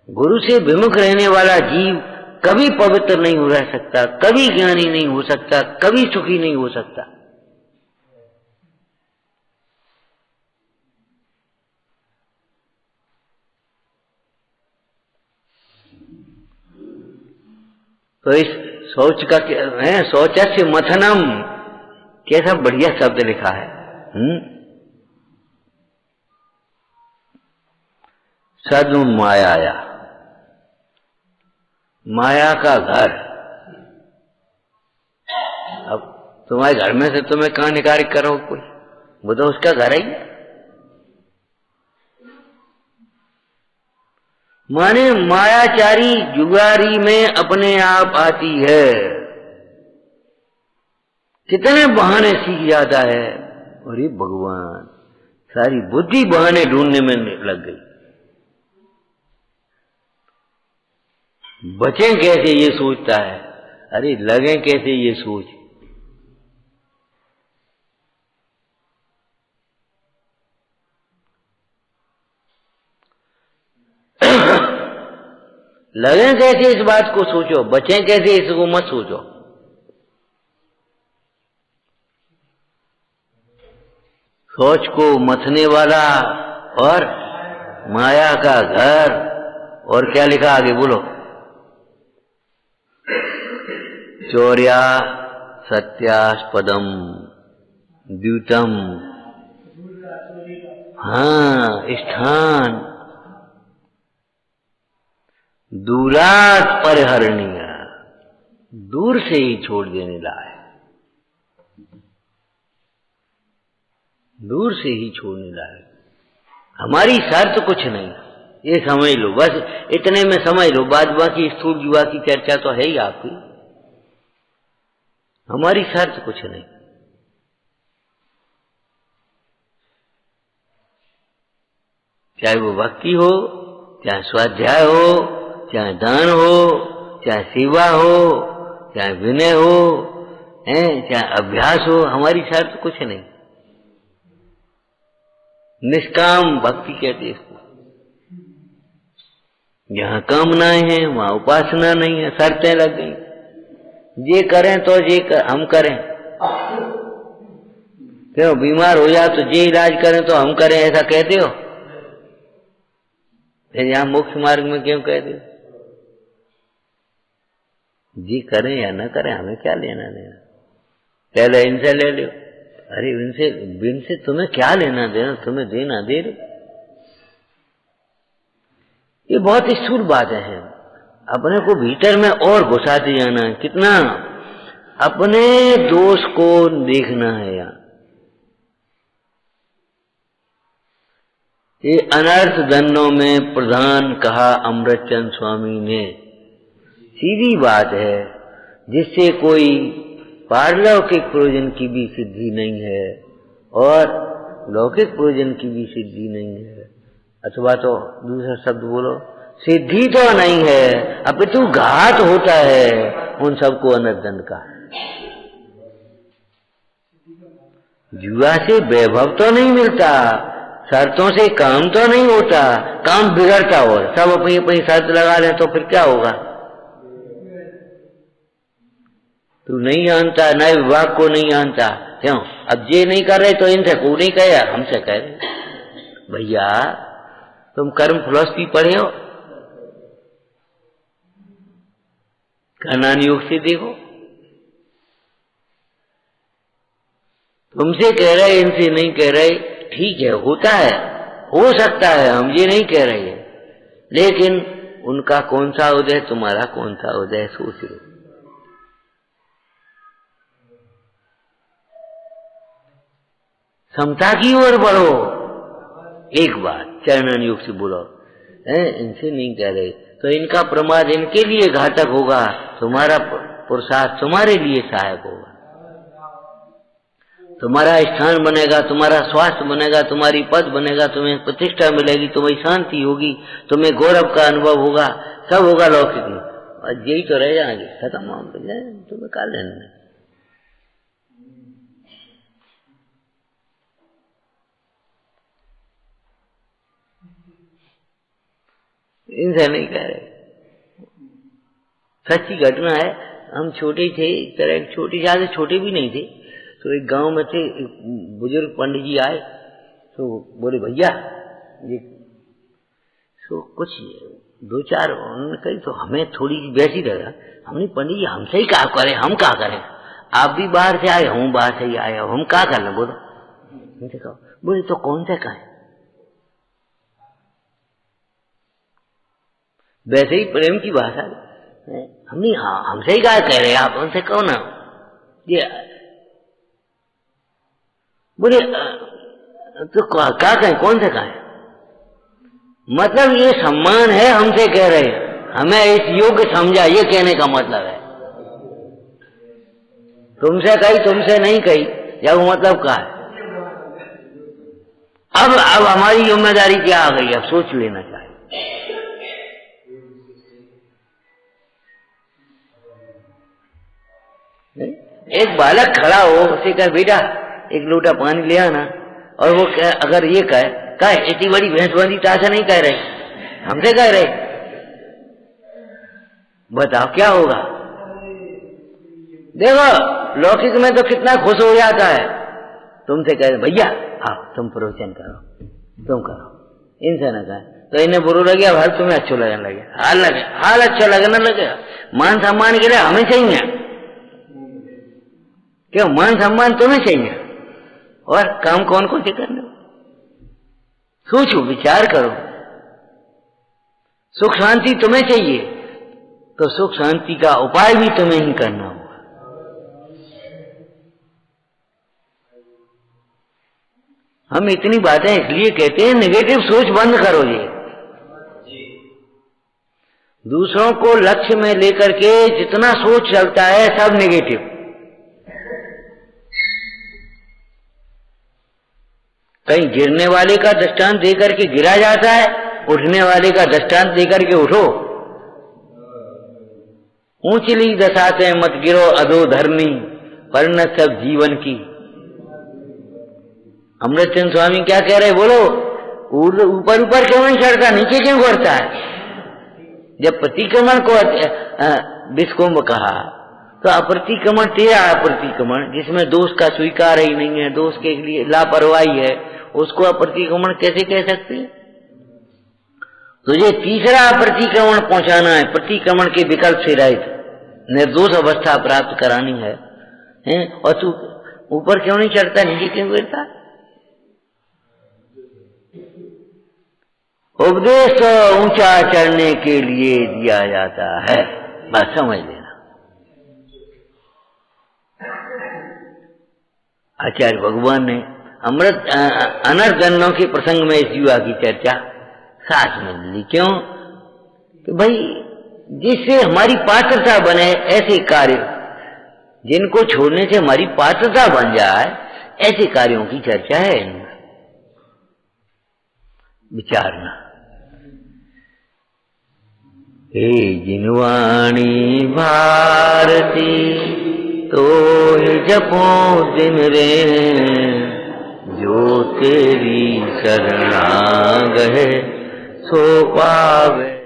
Speaker 1: गुरु से विमुख रहने वाला जीव कभी पवित्र नहीं हो रह सकता, कभी ज्ञानी नहीं हो सकता, कभी सुखी नहीं हो सकता। तो इस शौच का है, शौचस्य मथनम, कैसा बढ़िया शब्द लिखा है। सद्म माया, माया का घर। अब तुम्हारे घर में से तुम्हें कहां निकाल करो कोई, वो तो उसका घर ही है। माने मायाचारी जुगारी में अपने आप आती है। कितने बहाने सीख जाता है, अरे भगवान, सारी बुद्धि बहाने ढूंढने में लग गई। बचें कैसे ये सोचता है, अरे लगे कैसे ये सोच। लगे कैसे इस बात को सोचो, बचें कैसे इसको मत सोचो। सोच को मथने वाला और माया का घर। और क्या लिखा आगे बोलो? चौर्या सत्यास्पदम द्यूतम, हाँ स्थान दूरात परिहरणीय, दूर से ही छोड़ देने लायक, दूर से ही छोड़ने लायक। हमारी शर्त कुछ नहीं, ये समझ लो, बस इतने में समझ लो। बाद बाकी स्थूल जीवा की चर्चा तो है ही आपकी, हमारी शर्त कुछ नहीं। चाहे वो भक्ति हो, चाहे स्वाध्याय हो, चाहे दान हो, चाहे सेवा हो, चाहे विनय हो, है, चाहे अभ्यास हो, हमारी शर्त कुछ नहीं। निष्काम भक्ति कहते हैं इसको। जहां कामनाएं हैं वहां उपासना नहीं है, शर्तें लग गई। ये करें तो हम करें, क्यों बीमार हो जाए तो ये इलाज करें तो हम करें, ऐसा कहते हो? फिर यहां मोक्ष मार्ग में क्यों कहते हो? जी करें या न करें, हमें क्या लेना देना? पहले इनसे ले लो। अरे इनसे तुम्हें क्या लेना देना, तुम्हें देना दे दो। ये बहुत ही स्थूल बातें हैं। अपने को भीतर में और घुसाते जाना है। कितना अपने दोष को देखना है। यहाँ ये अनर्थ धनों में प्रधान कहा अमृतचंद स्वामी ने। सीधी बात है, जिससे कोई पारलौकिक प्रयोजन की भी सिद्धि नहीं है और लौकिक प्रयोजन की भी सिद्धि नहीं है। अथवा तो दूसरा शब्द बोलो, सिद्धि तो नहीं है, अपितु घात होता है उन सबको अनर्थ का। जुआ से वैभव तो नहीं मिलता, शर्तों से काम तो नहीं होता, काम बिगड़ता। और सब अपनी अपनी शर्त लगा लें तो फिर क्या होगा? तू नहीं जानता, नए विभाग को नहीं जानता, क्यों? अब ये नहीं कर रहे तो इनसे को नहीं कहे, हमसे कह रहे। भैया तुम कर्म फिलॉसफी पढ़े हो? ज्ञान योग से देखो। तुमसे कह रहे, इनसे नहीं कह रहे। ठीक है, होता है, हो सकता है, हम ये नहीं कह रहे हैं, लेकिन उनका कौन सा उदय, तुम्हारा कौन सा उदय, सोच लो। समता की ओर बढ़ो। एक बात चरणन योग से बोलो, इनसे नहीं कह रहे तो इनका प्रमाद इनके लिए घातक होगा, तुम्हारा पुरुषार्थ तुम्हारे लिए सहायक होगा। तुम्हारा स्थान बनेगा, तुम्हारा स्वास्थ्य बनेगा, तुम्हारी पद बनेगा, तुम्हें प्रतिष्ठा मिलेगी, तुम्हें शांति होगी, तुम्हें गौरव का अनुभव होगा, सब होगा लौकिक में। और यही तो रह जाएंगे, खत्म हो जाए, तुम्हें क्या लेना है? इनसे नहीं कह रहे। सच्ची घटना है। हम छोटे थे, एक तरह छोटे, ज्यादा छोटे भी नहीं थे, तो एक गांव में थे, बुजुर्ग पंडित जी आए तो बोले भैया ये तो कुछ दो चार उन्होंने कही, तो हमें थोड़ी वैसी लगा। हमने पंडित जी हमसे ही क्या करें, हम क्या करें, आप भी बाहर से आए, हम बाहर से ही आए, हम क्या कर लें, बोलो। बोले तो कौन से कहें? वैसे ही प्रेम की भाषा, हमने हाँ हमसे ही क्या कह रहे, आप उनसे कहो ना। ये बोले तो क्या कहें, कौन से कहें? मतलब ये सम्मान है, हमसे कह रहे हैं, हमें इस योग्य समझा, ये कहने का मतलब है। तुमसे कही, तुमसे नहीं कही, या वो मतलब क्या है? अब हमारी जिम्मेदारी क्या आ गई, अब सोच लेना चाहिए। एक बालक खड़ा हो, उसे कहे बेटा एक लोटा पानी ले आना, और वो कहे, अगर ये कहे इतनी बड़ी भैंसवादी ताशा नहीं कह रहे, हमसे कह रहे, बताओ क्या होगा? देखो लौकिक में तो कितना खुश हो जाता है, तुमसे कह रहे भैया आप तुम प्रवचन करो, तुम करो, इनसे न कहे तो इन्हें बुरा लगे, अब हर तुम्हें अच्छा लगने लगे, हाल अच्छा लगने लगे। मान सम्मान के लिए हमें चाहिए, क्यों? मान सम्मान तुम्हें चाहिए, और काम कौन कौन से करने? सोचो, विचार करो। सुख शांति तुम्हें चाहिए, तो सुख शांति का उपाय भी तुम्हें ही करना होगा। हम इतनी बातें इसलिए कहते हैं, नेगेटिव सोच बंद करो। ये दूसरों को लक्ष्य में लेकर के जितना सोच चलता है सब नेगेटिव। कहीं गिरने वाले का दृष्टांत देकर के गिरा जाता है, उठने वाले का दृष्टांत देकर के उठो। ऊंचली दशा से मत गिरो अधो धर्मी, पर न सब जीवन की। अमृतचंद स्वामी क्या कह रहे बोलो, ऊपर ऊपर क्यों नहीं चढ़ता, नीचे क्यों बढ़ता है? जब प्रतिक्रमण को विस्कुंभ कहा तो अप्रतिक्रमण, तेरा अप्रतिक्रमण जिसमें दोष का स्वीकार ही नहीं है, दोष के लिए लापरवाही है, उसको अप्रतिक्रमण कैसे कह सकते हैं? तुझे तीसरा अप्रतिक्रमण पहुंचाना है, प्रतिक्रमण के विकल्प से रहित निर्दोष अवस्था प्राप्त करानी है, और तू ऊपर क्यों नहीं चढ़ता, नीचे क्यों गिरता? उपदेश तो ऊंचा चढ़ने के लिए दिया जाता है, बस समझ लेना। आचार्य भगवान ने अनर्थ जन्मों के प्रसंग में इस युवा की चर्चा साथ में ली। क्यों? कि भाई जिससे हमारी पात्रता बने ऐसे कार्य, जिनको छोड़ने से हमारी पात्रता बन जाए, ऐसे कार्यों की चर्चा है इनमें। विचारना। हे जिनवाणी भारती तो जपो दिन रे, जो तेरी शरणा गए सो पावे।